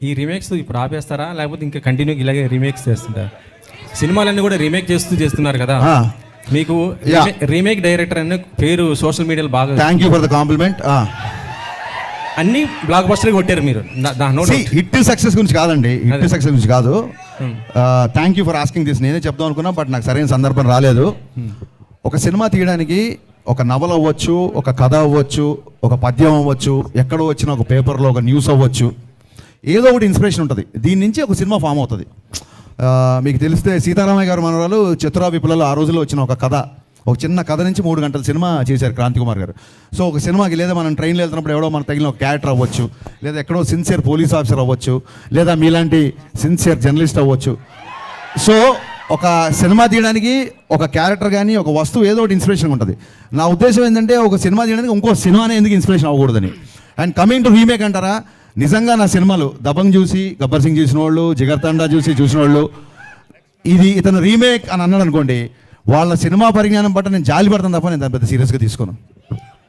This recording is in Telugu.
ఈ రీమేక్స్ ఇప్పుడు ఆపేస్తారా లేకపోతే ఇంకా కంటిన్యూ ఇలాగే రీమేక్స్ చేస్తుంటారా? సినిమాలన్నీ కూడా రీమేక్ చేస్తున్నారు కదా. మీకు రీమేక్ డైరెక్టర్ అనే పేరు సోషల్ మీడియాలో బాగా. Thank you for the complement. అన్ని బ్లాక్ బస్టర్ కొట్టారు మీరు. హిట్ సక్సెస్ గురించి కాదండి, హిట్ సక్సెస్ గురించి కాదు. Thank you for asking this. నేనే చెప్దాం అనుకున్నా, బట్ నాకు సరైన సందర్భం రాలేదు. ఒక సినిమా తీయడానికి ఒక నవల అవ్వచ్చు, ఒక కథ అవ్వచ్చు, ఒక పద్యం అవ్వచ్చు, ఎక్కడో వచ్చిన ఒక పేపర్లో ఒక న్యూస్ అవ్వచ్చు, ఏదో ఒకటి ఇన్స్పిరేషన్ ఉంటుంది. దీని నుంచి ఒక సినిమా ఫామ్ అవుతుంది. మీకు తెలిస్తే సీతారామయ్య గారు మనవరాలు చతురా విప్లవాలు ఆ రోజుల్లో వచ్చిన ఒక కథ, ఒక చిన్న కథ నుంచి 3 గంటల సినిమా చేశారు క్రాంతి కుమార్ గారు. సో ఒక సినిమాకి లేదా మనం ట్రైన్లో వెళ్తున్నప్పుడు ఎవడో మనకు తగిలిన ఒక క్యారెక్టర్ అవ్వచ్చు, లేదా ఎక్కడో సిన్సియర్ పోలీస్ ఆఫీసర్ అవ్వచ్చు, లేదా మీలాంటి సిన్సియర్ జర్నలిస్ట్ అవ్వచ్చు. సో ఒక సినిమా తీయడానికి ఒక క్యారెక్టర్ కానీ ఒక వస్తువు ఏదో ఒకటి ఇన్స్పిరేషన్ ఉంటుంది. నా ఉద్దేశం ఏంటంటే ఒక సినిమా తీయడానికి ఇంకో సినిమానే ఎందుకు ఇన్స్పిరేషన్ అవ్వకూడదని. అండ్ కమింగ్ టు రీమేక్ అంటారా, నిజంగా నా సినిమాలు దబంగ్ చూసి, గబ్బర్ సింగ్ చూసిన వాళ్ళు, జిగర్ తండా చూసిన వాళ్ళు ఇది ఇతను రీమేక్ అని అన్నాడు అనుకోండి, వాళ్ళ సినిమా పరిజ్ఞానం బట్టి నేను జాలి పడతాను తప్ప నేను దాన్ని పెద్ద సీరియస్గా తీసుకోను.